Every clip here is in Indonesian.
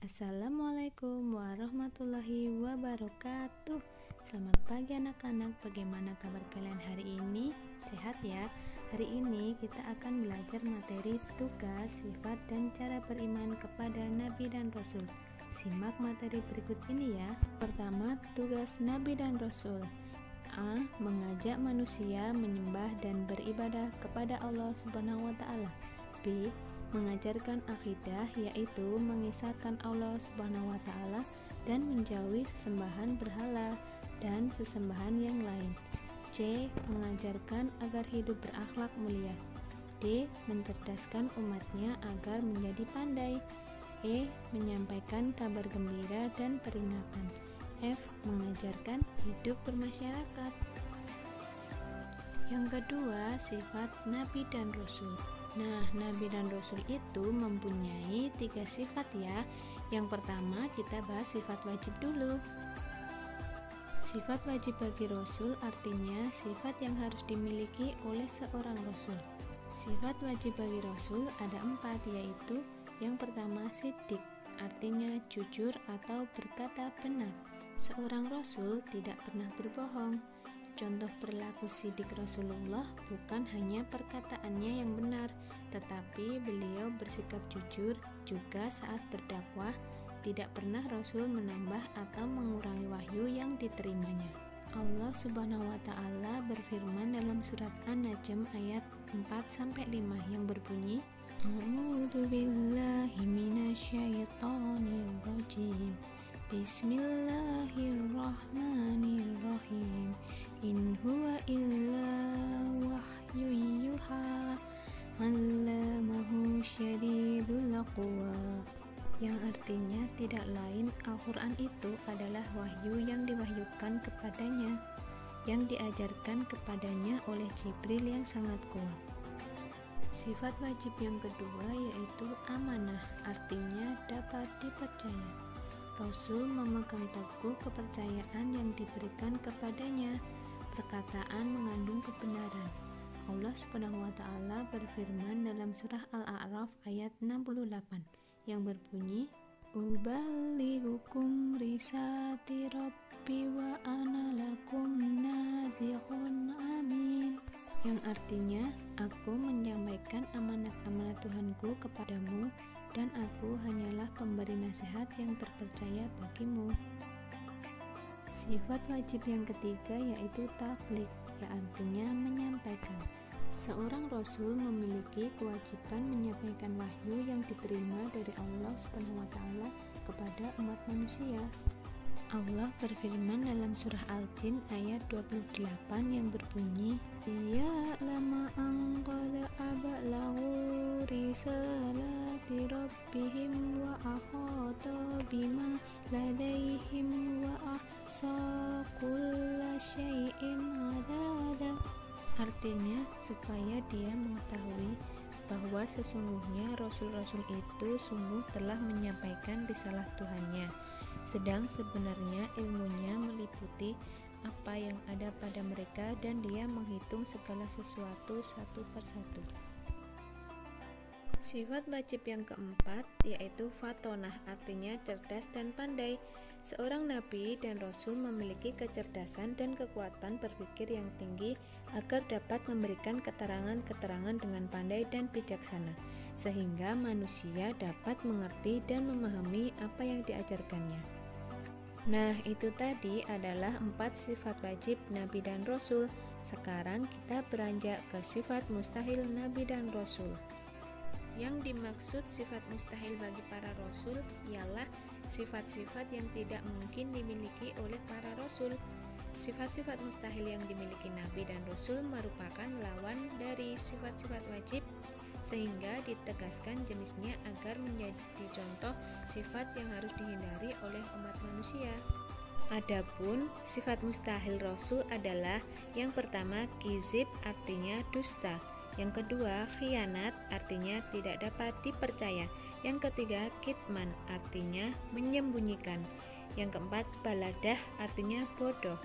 Assalamualaikum warahmatullahi wabarakatuh. Selamat pagi anak-anak, bagaimana kabar kalian hari ini? Sehat ya? Hari ini kita akan belajar materi tugas, sifat, dan cara beriman kepada Nabi dan Rasul. Simak materi berikut ini ya. Pertama, tugas Nabi dan Rasul. A. Mengajak manusia menyembah dan beribadah kepada Allah Subhanahu wa Ta'ala. B. Mengajarkan akidah, yaitu mengisahkan Allah Subhanahu wa Ta'ala dan menjauhi sesembahan berhala dan sesembahan yang lain. C. Mengajarkan agar hidup berakhlak mulia. D. Mencerdaskan umatnya agar menjadi pandai. E. Menyampaikan kabar gembira dan peringatan. F. Mengajarkan hidup bermasyarakat. Yang kedua, sifat Nabi dan Rasul. Nah, Nabi dan Rasul itu mempunyai 3 sifat ya. Yang pertama kita bahas sifat wajib dulu. Sifat wajib bagi Rasul artinya sifat yang harus dimiliki oleh seorang Rasul. Sifat wajib bagi Rasul ada 4, yaitu yang pertama siddiq, artinya jujur atau berkata benar. Seorang Rasul tidak pernah berbohong. Contoh perilaku siddiq Rasulullah bukan hanya perkataannya yang benar, tetapi beliau bersikap jujur juga saat berdakwah. Tidak pernah Rasul menambah atau mengurangi wahyu yang diterimanya. Allah Subhanahu wa Ta'ala berfirman dalam surat An-Najm ayat 4-5 yang berbunyi, A'udzu billahi minasyaitonir rajim. Bismillahirrahmanirrahim. In huwa illa wahyu yuha, 'allamahu syadidul quwa. Yang artinya tidak lain Al-Quran itu adalah wahyu yang diwahyukan kepadanya, yang diajarkan kepadanya oleh Jibril yang sangat kuat. Sifat wajib yang kedua yaitu amanah, artinya dapat dipercaya. Rasul memegang teguh kepercayaan yang diberikan kepadanya. Perkataan mengandung kebenaran. Allah Subhanahu wa Ta'ala berfirman dalam surah Al-A'raf ayat 68 yang berbunyi, Ubalighukum risati rabbi wa ana lakum nazihun amin. Yang artinya, aku menyampaikan amanat-amanat Tuhanku kepadamu dan aku hanyalah pemberi nasihat yang terpercaya bagimu. Sifat wajib yang ketiga yaitu tabligh, yang artinya menyampaikan. Seorang Rasul memiliki kewajiban menyampaikan wahyu yang diterima dari Allah Subhanahu wa Ta'ala kepada umat manusia. Allah berfirman dalam surah Al-Jin ayat 28 yang berbunyi, Ya lama angqala abalaghu risalati rabbihim wa akhata bima ladaihim wa ahsa kulla syai'in adada. Artinya supaya dia mengetahui bahwa sesungguhnya Rasul-Rasul itu sungguh telah menyampaikan risalah Tuhannya, sedang sebenarnya ilmunya meliputi apa yang ada pada mereka dan dia menghitung segala sesuatu satu persatu. Sifat wajib yang keempat yaitu fatonah, artinya cerdas dan pandai. Seorang nabi dan rasul memiliki kecerdasan dan kekuatan berpikir yang tinggi agar dapat memberikan keterangan-keterangan dengan pandai dan bijaksana, sehingga manusia dapat mengerti dan memahami apa yang diajarkannya. Nah, itu tadi adalah 4 sifat wajib nabi dan rasul. Sekarang kita beranjak ke sifat mustahil nabi dan rasul. Yang dimaksud sifat mustahil bagi para rasul ialah sifat-sifat yang tidak mungkin dimiliki oleh para rasul. Sifat-sifat mustahil yang dimiliki nabi dan rasul merupakan lawan dari sifat-sifat wajib, sehingga ditegaskan jenisnya agar menjadi contoh sifat yang harus dihindari oleh umat manusia. Adapun sifat mustahil rasul adalah yang pertama kizib, artinya dusta. Yang kedua, khianat, artinya tidak dapat dipercaya. Yang ketiga, kitman, artinya menyembunyikan. Yang keempat, baladah, artinya bodoh.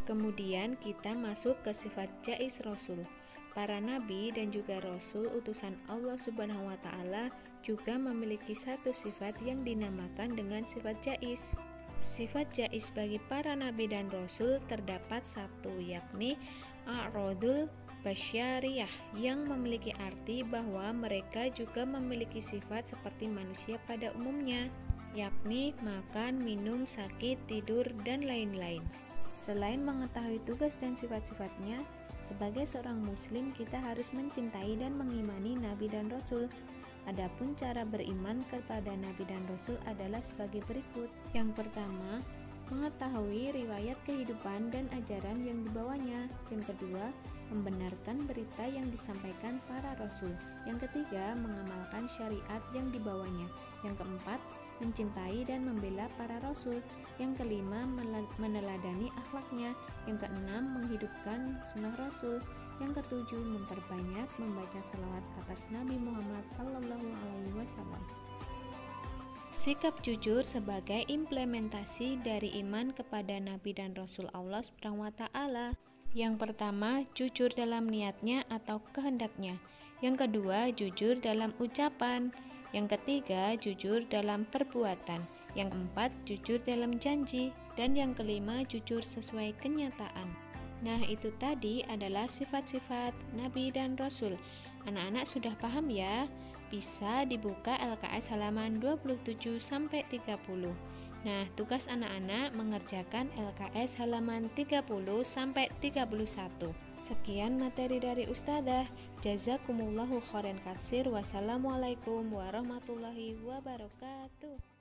Kemudian kita masuk ke sifat jais rasul. para nabi dan juga rasul utusan Allah Subhanahu wa taala juga memiliki satu sifat yang dinamakan dengan sifat jaiz. Sifat jaiz bagi para nabi dan rasul terdapat satu, yakni a'radul basyariyah, yang memiliki arti bahwa mereka juga memiliki sifat seperti manusia pada umumnya, yakni makan, minum, sakit, tidur, dan lain-lain. Selain mengetahui tugas dan sifat-sifatnya, sebagai seorang muslim kita harus mencintai dan mengimani nabi dan rasul. Adapun cara beriman kepada nabi dan rasul adalah sebagai berikut. Yang pertama, mengetahui riwayat kehidupan dan ajaran yang dibawanya. Yang kedua, membenarkan berita yang disampaikan para rasul. Yang ketiga, mengamalkan syariat yang dibawanya. Yang keempat, mencintai dan membela para rasul. Yang kelima, meneladani akhlaknya. Yang keenam, menghidupkan sunnah rasul. Yang ketujuh, memperbanyak membaca salawat atas Nabi Muhammad SAW. Sikap jujur sebagai implementasi dari iman kepada Nabi dan Rasul Allah SWT. Yang pertama, jujur dalam niatnya atau kehendaknya. Yang kedua, jujur dalam ucapan. Yang ketiga, jujur dalam perbuatan. Yang keempat, jujur dalam janji. Dan yang kelima, jujur sesuai kenyataan. Nah, itu tadi adalah sifat-sifat Nabi dan Rasul. Anak-anak sudah paham ya? Bisa dibuka LKS halaman 27-30. Nah, tugas anak-anak mengerjakan LKS halaman 30-31. Sekian materi dari Ustadzah. Jazakumullahu khairan katsir. Wassalamualaikum warahmatullahi wabarakatuh.